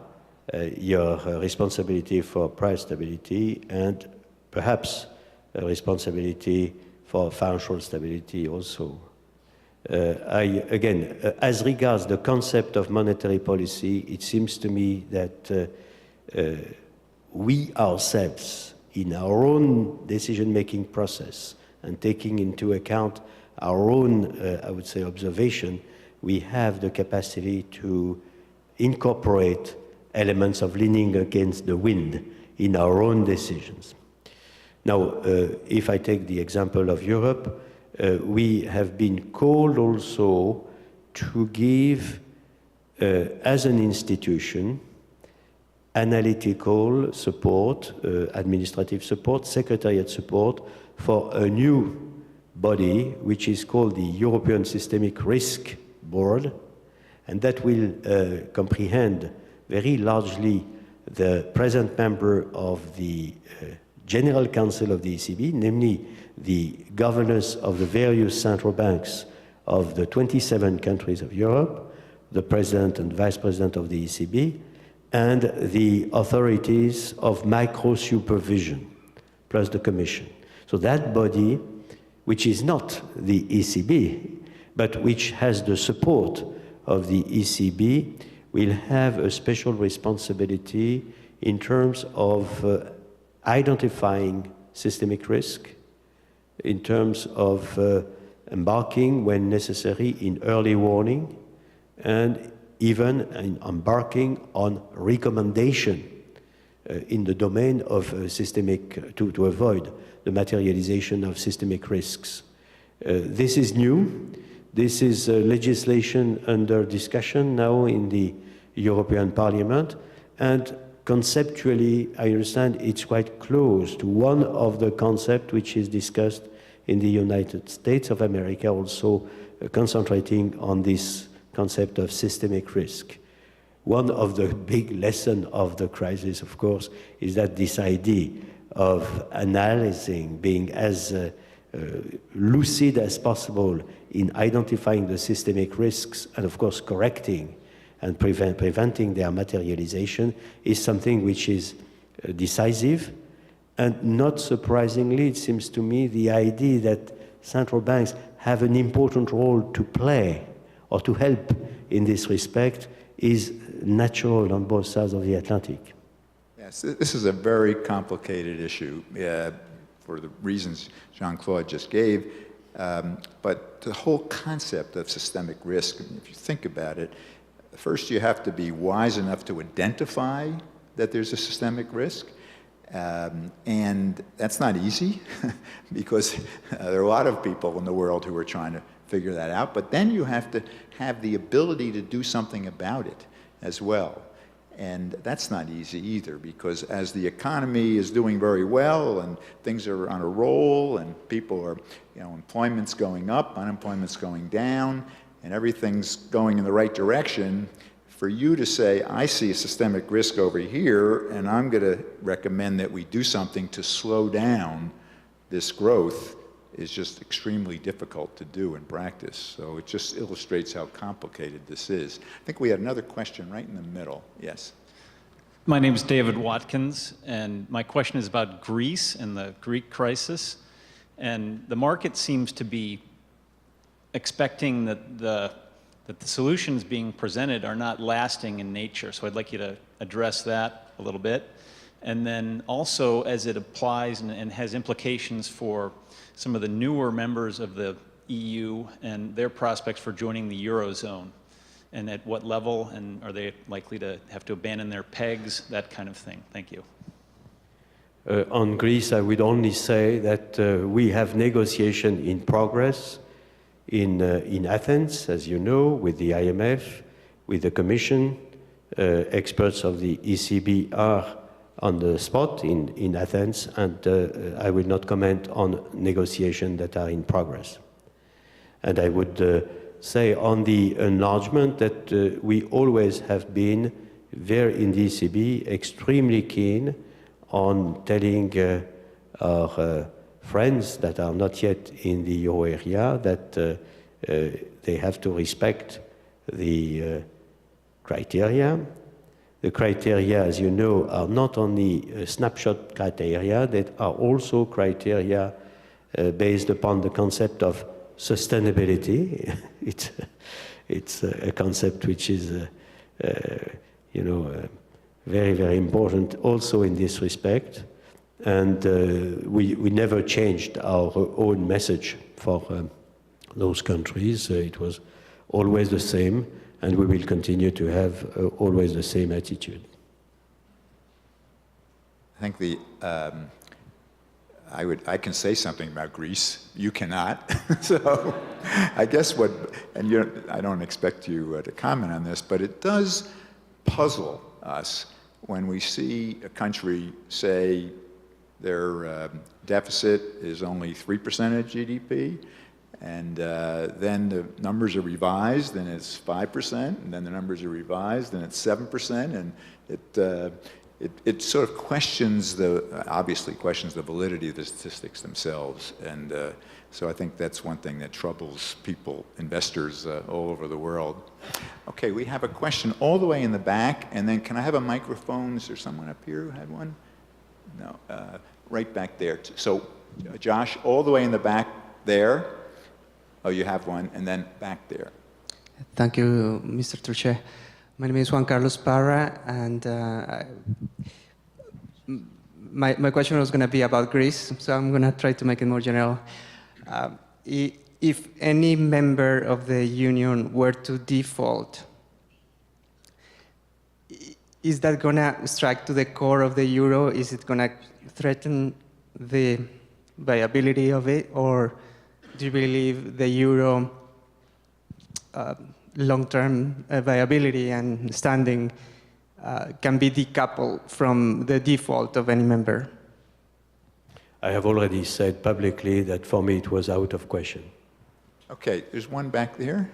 your responsibility for price stability and perhaps a responsibility for financial stability also? Again, as regards the concept of monetary policy, it seems to me that we ourselves, in our own decision-making process and taking into account our own, I would say, observation, we have the capacity to incorporate elements of leaning against the wind in our own decisions. Now, if I take the example of Europe, we have been called also to give, as an institution, analytical support, administrative support, secretariat support for a new body which is called the European Systemic Risk Board, and that will comprehend very largely the present member of the General Council of the ECB, namely the governors of the various central banks of the 27 countries of Europe, the president and vice president of the ECB, and the authorities of macro supervision, plus the Commission. So that body, which is not the ECB, but which has the support of the ECB, will have a special responsibility in terms of identifying systemic risk, in terms of embarking when necessary in early warning, and even in embarking on recommendation in the domain of systemic, to avoid the materialization of systemic risks. This is new. This is legislation under discussion now in the European Parliament, and conceptually, I understand it's quite close to one of the concepts which is discussed in the United States of America, also concentrating on this concept of systemic risk. One of the big lessons of the crisis, of course, is that this idea of analyzing, being as lucid as possible in identifying the systemic risks and, of course, correcting and preventing their materialization is something which is decisive. And not surprisingly, it seems to me, the idea that central banks have an important role to play or to help in this respect is natural on both sides of the Atlantic. Yes, this is a very complicated issue for the reasons Jean-Claude just gave. But the whole concept of systemic risk, if you think about it, first you have to be wise enough to identify that there's a systemic risk. And that's not easy because there are a lot of people in the world who are trying to figure that out. But then you have to have the ability to do something about it as well. And that's not easy either, because as the economy is doing very well and things are on a roll and people are, employment's going up, unemployment's going down, and everything's going in the right direction, for you to say, I see a systemic risk over here, and I'm going to recommend that we do something to slow down this growth, is just extremely difficult to do in practice. So it just illustrates how complicated this is. I think we had another question right in the middle. Yes. My name is David Watkins, and my question is about Greece and the Greek crisis. And the market seems to be expecting that the solutions being presented are not lasting in nature. So I'd like you to address that a little bit. And then also, as it applies and has implications for some of the newer members of the EU and their prospects for joining the Eurozone, and at what level, and are they likely to have to abandon their pegs, that kind of thing. Thank you. On Greece, I would only say that we have negotiation in progress in Athens, as you know, with the IMF, with the Commission. Experts of the ECB are on the spot in Athens, and I will not comment on negotiations that are in progress. And I would say on the enlargement that we always have been very, in the ECB, extremely keen on telling our friends that are not yet in the euro area that they have to respect the criteria. The criteria, as you know, are not only snapshot criteria, that are also criteria based upon the concept of sustainability. It's a concept which is, very, very important also in this respect. And we never changed our own message for those countries. It was always the same, and we will continue to have always the same attitude. I think I can say something about Greece. You cannot. So I guess I don't expect you to comment on this, but it does puzzle us when we see a country say their deficit is only 3% of GDP, And then the numbers are revised, and it's 5%, and then the numbers are revised, and it's 7%, and it sort of questions obviously questions the validity of the statistics themselves. And so I think that's one thing that troubles people, investors all over the world. Okay, we have a question all the way in the back, and then can I have a microphone? Is there someone up here who had one? No, right back there. So Josh, all the way in the back there. Oh, you have one, and then back there. Thank you, Mr. Trichet. My name is Juan Carlos Parra, and my question was going to be about Greece, so I'm going to try to make it more general. If any member of the union were to default, is that going to strike to the core of the euro? Is it going to threaten the viability of it, or do you believe the euro long-term viability and standing can be decoupled from the default of any member? I have already said publicly that for me it was out of question. Okay, there's one back there.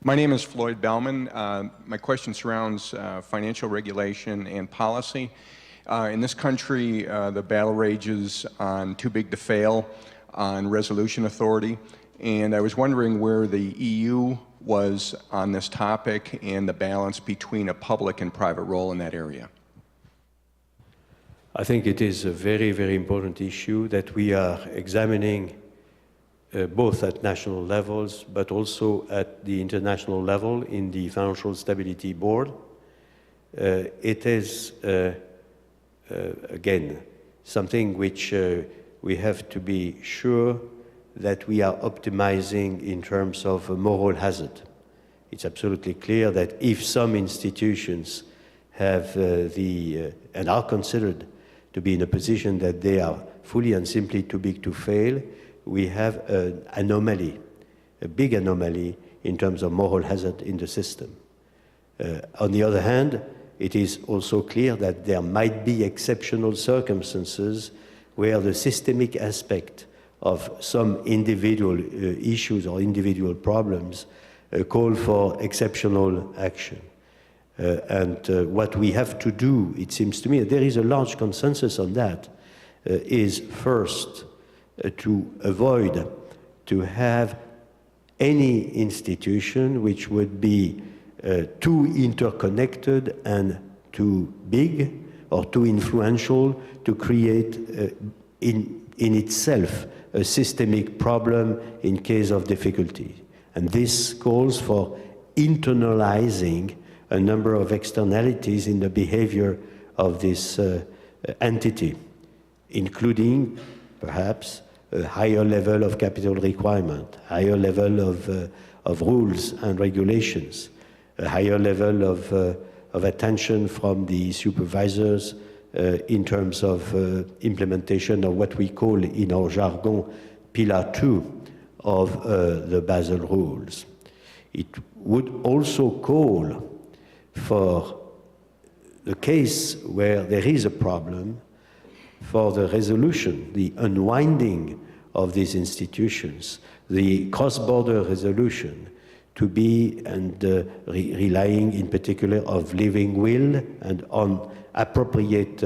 My name is Floyd Bellman. My question surrounds financial regulation and policy. In this country, the battle rages on too big to fail, on resolution authority, and I was wondering where the EU was on this topic and the balance between a public and private role in that area. I think it is a very, very important issue that we are examining both at national levels, but also at the international level in the Financial Stability Board. It is again, something which we have to be sure that we are optimizing in terms of moral hazard. It's absolutely clear that if some institutions have and are considered to be in a position that they are fully and simply too big to fail, we have an anomaly, a big anomaly in terms of moral hazard in the system. On the other hand, it is also clear that there might be exceptional circumstances where the systemic aspect of some individual issues or individual problems call for exceptional action. What we have to do, it seems to me, there is a large consensus on that, is first to avoid to have any institution which would be too interconnected and too big or too influential to create in itself a systemic problem in case of difficulty. And this calls for internalizing a number of externalities in the behavior of this entity, including perhaps a higher level of capital requirement, higher level of rules and regulations, a higher level of attention from the supervisors in terms of implementation of what we call in our jargon Pillar 2 of the Basel rules. It would also call for the case where there is a problem for the resolution, the unwinding of these institutions, the cross-border resolution to be relying in particular of living will and on appropriate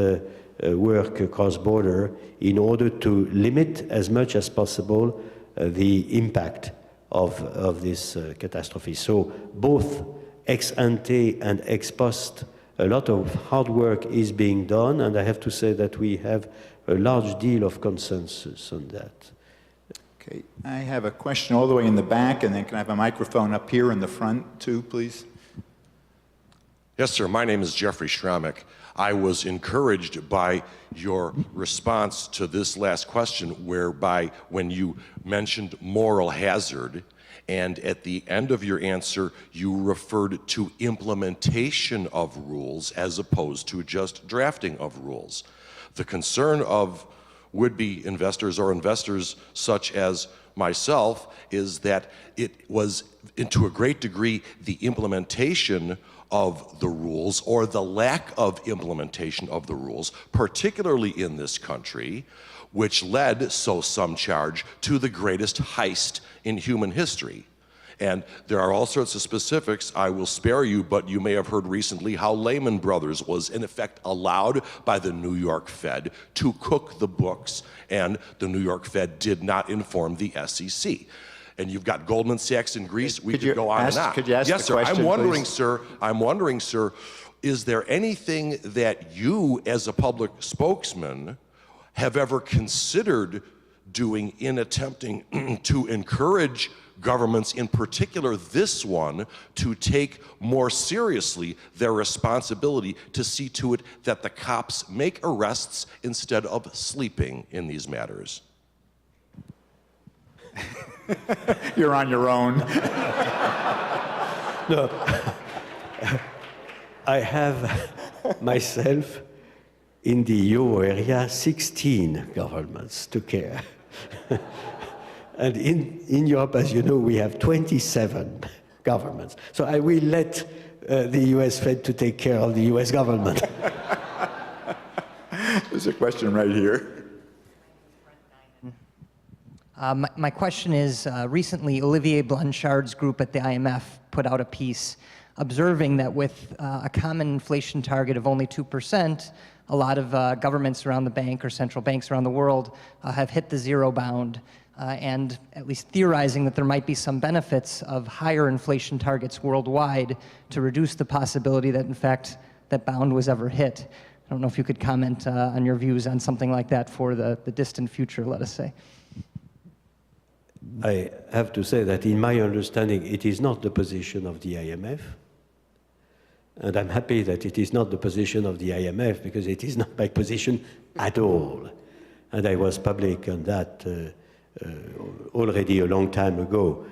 work cross-border in order to limit as much as possible the impact of this catastrophe. So both ex ante and ex post, a lot of hard work is being done, and I have to say that we have a large deal of consensus on that. Okay, I have a question all the way in the back, and then can I have a microphone up here in the front too, please? Yes, sir. My name is Jeffrey Schramek. I was encouraged by your response to this last question, whereby when you mentioned moral hazard, and at the end of your answer, you referred to implementation of rules as opposed to just drafting of rules. The concern of would-be investors or investors such as myself is that it was, to a great degree, the implementation of the rules or the lack of implementation of the rules, particularly in this country, which led, so some charge, to the greatest heist in human history. And there are all sorts of specifics I will spare you, but you may have heard recently how Lehman Brothers was in effect allowed by the New York Fed to cook the books, and the New York Fed did not inform the SEC. And you've got Goldman Sachs in Greece. We could go on and on. Could you ask yes, the sir. question, I'm wondering, sir, is there anything that you, as a public spokesman, have ever considered doing in attempting to encourage governments, in particular this one, to take more seriously their responsibility to see to it that the cops make arrests instead of sleeping in these matters? You're on your own. No, I have myself in the euro area 16 governments to care. And in Europe, as you know, we have 27 governments. So I will let the US Fed to take care of the US government. There's a question right here. My question is, recently Olivier Blanchard's group at the IMF put out a piece observing that with a common inflation target of only 2%, a lot of governments around the bank or central banks around the world have hit the zero bound, and at least theorizing that there might be some benefits of higher inflation targets worldwide to reduce the possibility that, in fact, that bound was ever hit. I don't know if you could comment on your views on something like that for the distant future, let us say. I have to say that in my understanding, it is not the position of the IMF. And I'm happy that it is not the position of the IMF, because it is not my position at all. And I was public on that already a long time ago.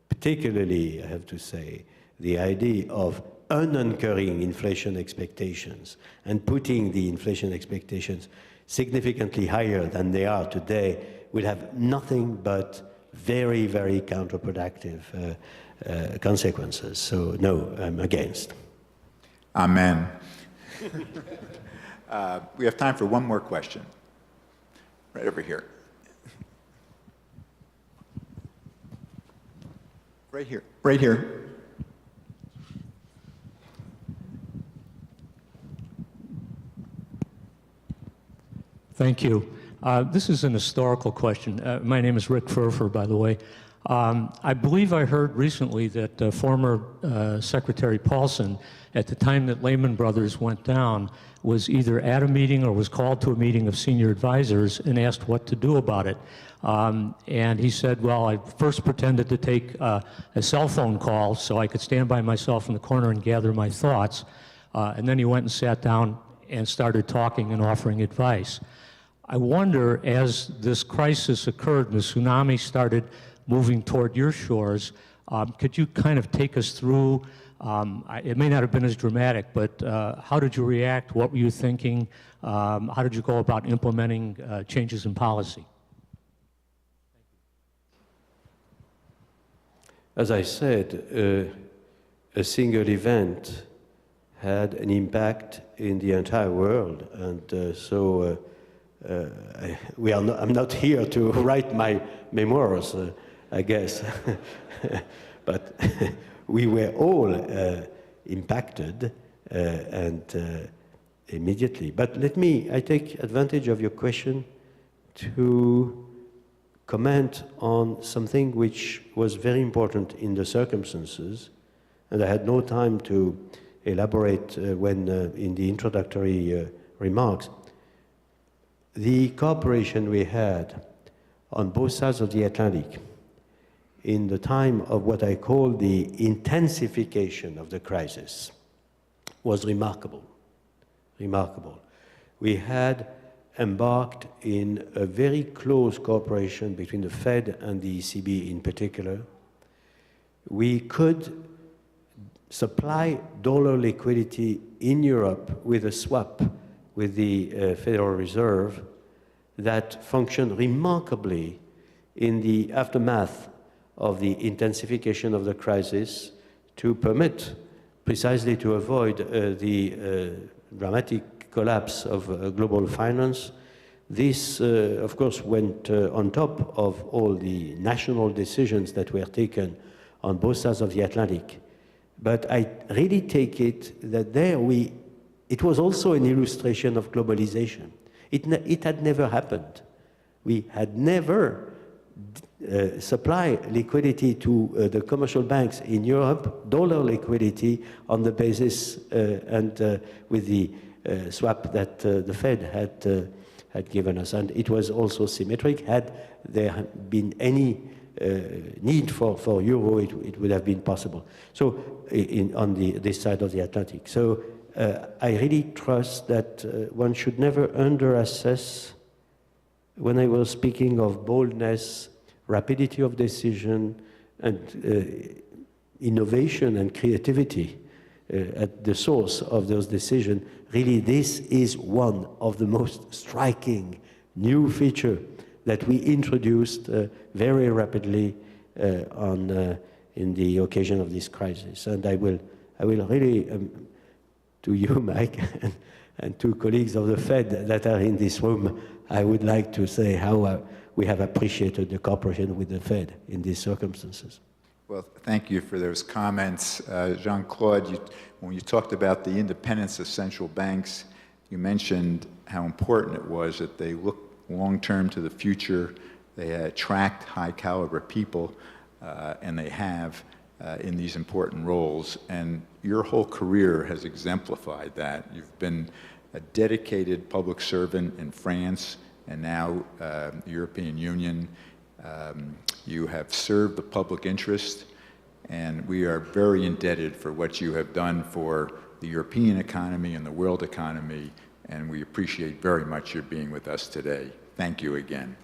Particularly, I have to say, the idea of unanchoring inflation expectations and putting the inflation expectations significantly higher than they are today will have nothing but very, very counterproductive consequences. So no, I'm against. Amen. We have time for one more question. Right over here. Right here. Right here. Thank you. This is an historical question. My name is Rick Furfer, by the way. I believe I heard recently that former Secretary Paulson, at the time that Lehman Brothers went down, was either at a meeting or was called to a meeting of senior advisors and asked what to do about it. And he said, well, I first pretended to take a cell phone call so I could stand by myself in the corner and gather my thoughts. And then he went and sat down and started talking and offering advice. I wonder, as this crisis occurred and the tsunami started moving toward your shores, could you kind of take us through, it may not have been as dramatic, but how did you react? What were you thinking? How did you go about implementing changes in policy? As I said, a single event had an impact in the entire world, and I'm not here to write my memoirs, I guess, but we were all impacted and immediately. But I take advantage of your question to comment on something which was very important in the circumstances, and I had no time to elaborate when in the introductory remarks. The cooperation we had on both sides of the Atlantic in the time of what I call the intensification of the crisis was remarkable, remarkable. We had embarked in a very close cooperation between the Fed and the ECB in particular. We could supply dollar liquidity in Europe with a swap with the Federal Reserve that functioned remarkably in the aftermath of the intensification of the crisis to permit, precisely to avoid the dramatic collapse of global finance, This, of course, went on top of all the national decisions that were taken on both sides of the Atlantic. But I really take it that it was also an illustration of globalization. It had never happened. We had never supplied liquidity to the commercial banks in Europe, dollar liquidity on the basis and with the swap that the Fed had given us. And it was also symmetric. Had there been any need for euro, it would have been possible. So on this side of the Atlantic. So I really trust that one should never underassess, when I was speaking of boldness, rapidity of decision, and innovation and creativity at the source of those decisions, really this is one of the most striking new features that we introduced very rapidly in the occasion of this crisis. And I will really, to you, Mike, and to colleagues of the Fed that are in this room, I would like to say how we have appreciated the cooperation with the Fed in these circumstances. Well, thank you for those comments. Jean-Claude, when you talked about the independence of central banks, you mentioned how important it was that they look long-term to the future, they attract high-caliber people, and they have in these important roles. And your whole career has exemplified that. You've been a dedicated public servant in France and now the European Union. You have served the public interest, and we are very indebted for what you have done for the European economy and the world economy, and we appreciate very much your being with us today. Thank you again.